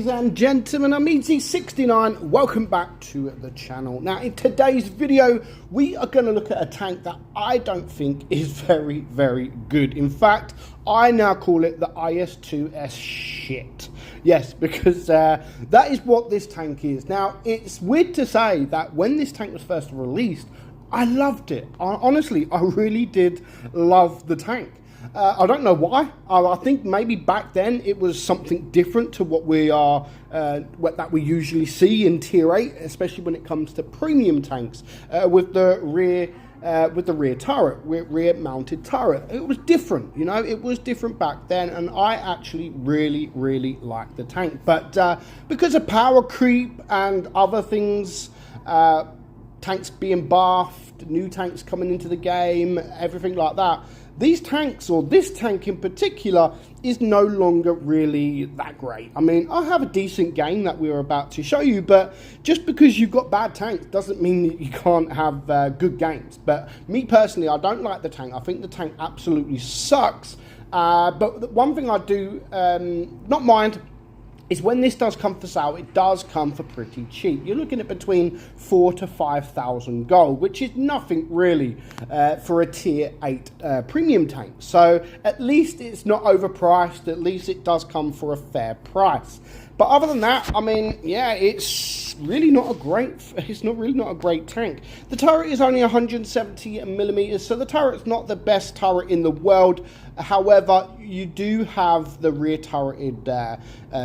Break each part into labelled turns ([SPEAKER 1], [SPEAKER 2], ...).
[SPEAKER 1] Ladies and gentlemen, I'm meadsy69. Welcome back to the channel. Now, in today's video, we are going to look at a tank that I don't think is very good. In fact, I now call it the IS-2SHIT. Yes, because that is what this tank is. Now, it's weird to say that when this tank was first released, I loved it. Honestly, I really did love the tank. I don't know why. I think maybe back then it was something different to what we are, that we usually see in Tier 8, especially when it comes to premium tanks with the rear turret, rear mounted turret. It was different, you know. It was different back then, and I actually really liked the tank. But because of power creep and other things, tanks being buffed, new tanks coming into the game, everything like that, these tanks, or this tank in particular, is no longer really that great. I mean, I have a decent game that we're about to show you, but just because you've got bad tanks doesn't mean that you can't have good games. But me personally, I don't like the tank. I think the tank absolutely sucks. But one thing I do not mind is when this does come for sale, it does come for pretty cheap. You're looking at between 4,000 to 5,000 gold, which is nothing really for a tier 8 premium tank. So at least it's not overpriced. At least it does come for a fair price. But other than that, I mean, yeah, it's really not a great. It's not really a great tank. The turret is only 170 millimeters, so the turret's not the best turret in the world. However, you do have the rear turreted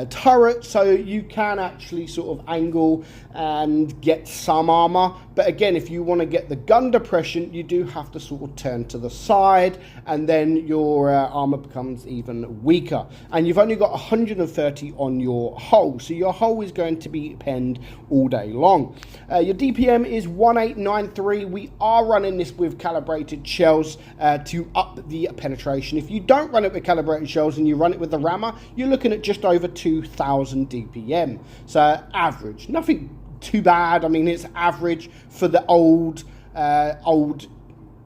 [SPEAKER 1] turret, so you can actually sort of angle and get some armor. But again, if you want to get the gun depression, you do have to sort of turn to the side, and then your armor becomes even weaker. And you've only got 130 on your hull, so your hull is going to be penned all day long. Your DPM is 1893. We are running this with calibrated shells to up the penetration. If you don't run it with calibrated shells and you run it with the rammer, you're looking at just over 2,000 DPM. So average, nothing too bad. I mean, it's average for the old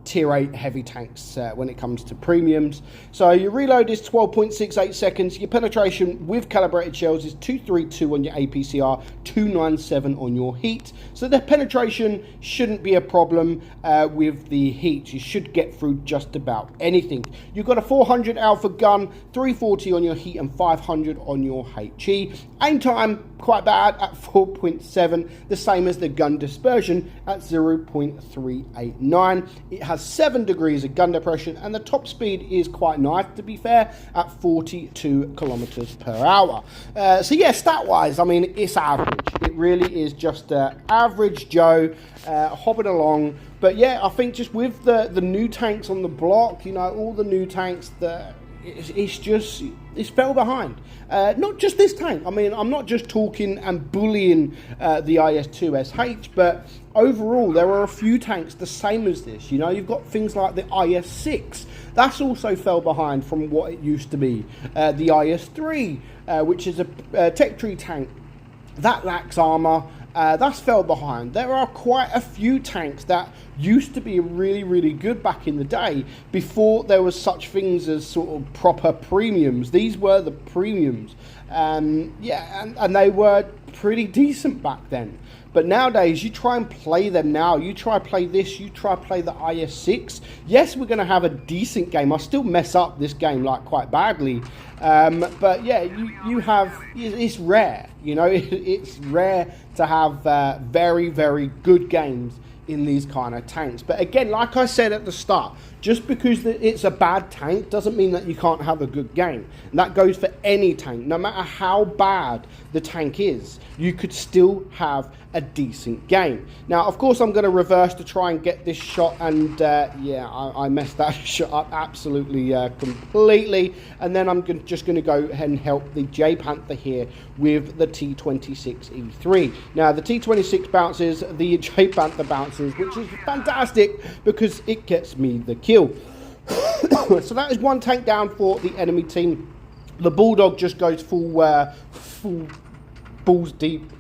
[SPEAKER 1] Tier 8 heavy tanks when it comes to premiums. So your reload is 12.68 seconds. Your penetration with calibrated shells is 232 on your APCR, 297 on your heat. So the penetration shouldn't be a problem with the heat. You should get through just about anything. You've got a 400 alpha gun, 340 on your heat and 500 on your HE. Aim time, quite bad at 4.7, the same as the gun dispersion at 0.389. It has 7 degrees of gun depression, and the top speed is quite nice, to be fair, at 42 kilometers per hour. So yeah, stat wise, I mean, it's average. It really is just average Joe hopping along. But yeah, I think just with the new tanks on the block, you know, all the new tanks that it's fell behind. Not just this tank. I mean, I'm not just talking and bullying the IS-2SHIT, but overall there are a few tanks the same as this. You know, you've got things like the IS-6. That's also fell behind from what it used to be. The IS-3, which is a tech tree tank, that lacks armor. That's fell behind. There are quite a few tanks that used to be really good back in the day, before there was such things as sort of proper premiums. These were the premiums, yeah, and they were pretty decent back then. But nowadays, you try and play them now. You try play this, you try play the IS-6. Yes, we're going to have a decent game. I still mess up this game like quite badly. But yeah, you have, it's rare, you know, it's rare to have very good games in these kind of tanks. But again, like I said at the start, just because it's a bad tank doesn't mean that you can't have a good game. And that goes for any tank. No matter how bad the tank is, you could still have a decent game. Now, of course, I'm going to reverse to try and get this shot, and yeah, I messed that shot up absolutely completely. And then I'm just going to go ahead and help the J Panther here with the T26E3. Now, the T26 bounces, the J Panther bounces, which is fantastic because it gets me the kill. So that is one tank down for the enemy team. The Bulldog just goes full balls deep,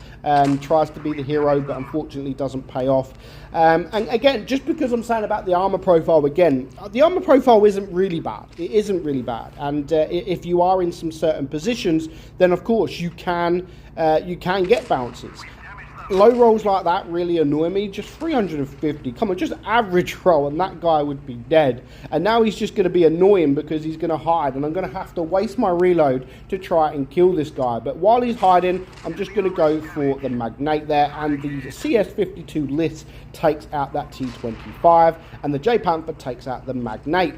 [SPEAKER 1] tries to be the hero, but unfortunately doesn't pay off. And again, just because I'm saying about the armor profile again, the armor profile isn't really bad. It isn't really bad. And if you are in some certain positions, then of course you can get bounces. Low rolls like that really annoy me. Just 350, come on, just average roll and that guy would be dead. And now he's just going to be annoying because he's going to hide, and I'm going to have to waste my reload to try and kill this guy. But while he's hiding, I'm just going to go for the magnate there, and the CS-52 List takes out that T-25, and the J-Panther takes out the magnate.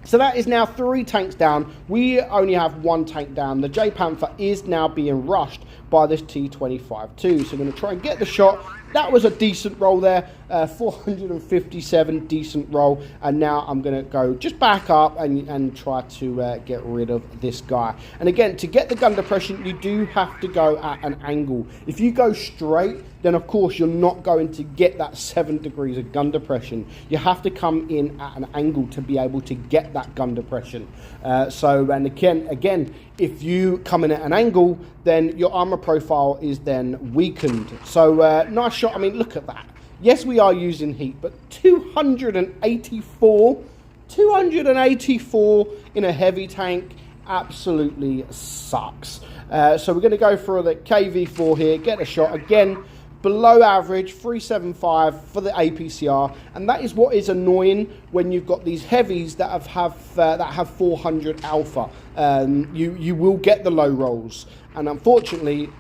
[SPEAKER 1] So that is now 3 tanks down. We only have 1 tank down. The J-Panther is now being rushed by this T-25 too. So I'm going to try and get the shot. That was a decent roll there, 457, decent roll. And now I'm going to go just back up and try to get rid of this guy. And again, to get the gun depression, you do have to go at an angle. If you go straight, then of course you're not going to get that 7 degrees of gun depression. You have to come in at an angle to be able to get that gun depression. And again, if you come in at an angle, then your armor profile is then weakened. So nice shot. I mean, look at that. Yes, we are using heat, but 284 in a heavy tank absolutely sucks. So we're going to go for the KV4 here, get a shot again. Below average, 375 for the APCR, and that is what is annoying when you've got these heavies that have 400 alpha. You will get the low rolls, and unfortunately,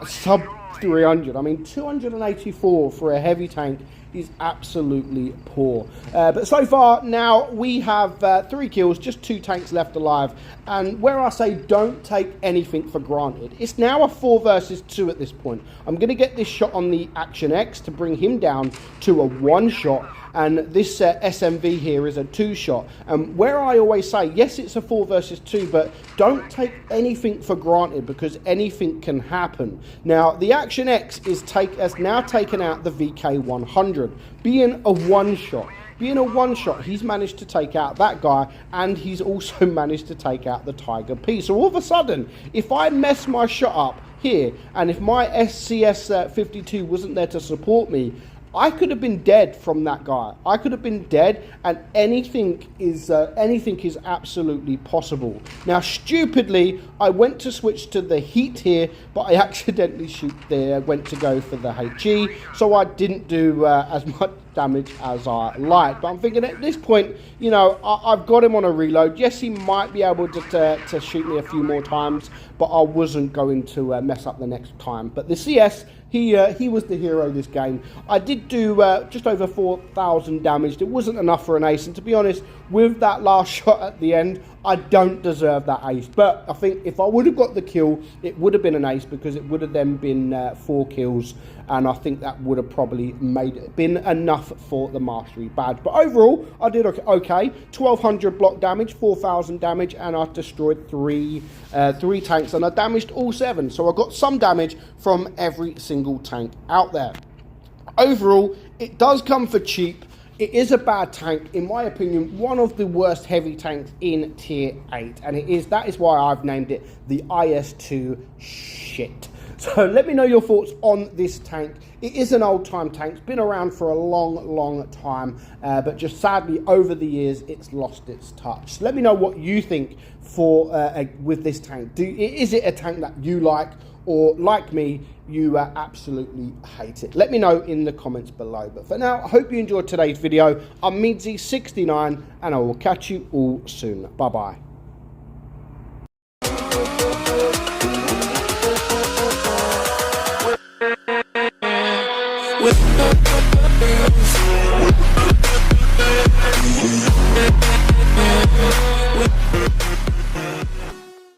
[SPEAKER 1] sub 300. I mean, 284 for a heavy tank is absolutely poor. But so far now we have 3 kills, just 2 tanks left alive. And where I say don't take anything for granted, it's now a 4 versus 2 at this point. I'm going to get this shot on the Action X to bring him down to a 1 shot. And this SMV here is a 2 shot. And where I always say, yes, it's a 4 versus 2, but don't take anything for granted because anything can happen. Now, the Action X has now taken out the VK100, being a 1 shot. Being a 1 shot, he's managed to take out that guy, and he's also managed to take out the Tiger P. So all of a sudden, if I mess my shot up here, and if my SCS-52 wasn't there to support me, I could have been dead from that guy. I could have been dead, and anything is absolutely possible. Now, stupidly, I went to switch to the heat here, but I accidentally went to go for the HE, so I didn't do as much damage as I liked. But I'm thinking at this point, I've got him on a reload. Yes, he might be able to shoot me a few more times, but I wasn't going to mess up the next time. But the CS, he was the hero this game. I did do just over 4,000 damage. It wasn't enough for an ace, and to be honest, with that last shot at the end, I don't deserve that ace. But I think if I would have got the kill, it would have been an ace because it would have then been 4 kills, and I think that would have probably been enough for the mastery badge. But overall, I did okay. 1,200 block damage, 4,000 damage, and I destroyed 3 tanks, and I damaged all 7. So I got some damage from every single tank out there. Overall, it does come for cheap. It is a bad tank, in my opinion, one of the worst heavy tanks in Tier 8. And that is why I've named it the IS-2SHIT. So let me know your thoughts on this tank. It is an old time tank. It's been around for a long time. But just sadly, over the years, it's lost its touch. So let me know what you think with this tank. Is it a tank that you like? Or like me, you absolutely hate it? Let me know in the comments below. But for now, I hope you enjoyed today's video. I'm meadsyreplays, and I will catch you all soon. Bye-bye.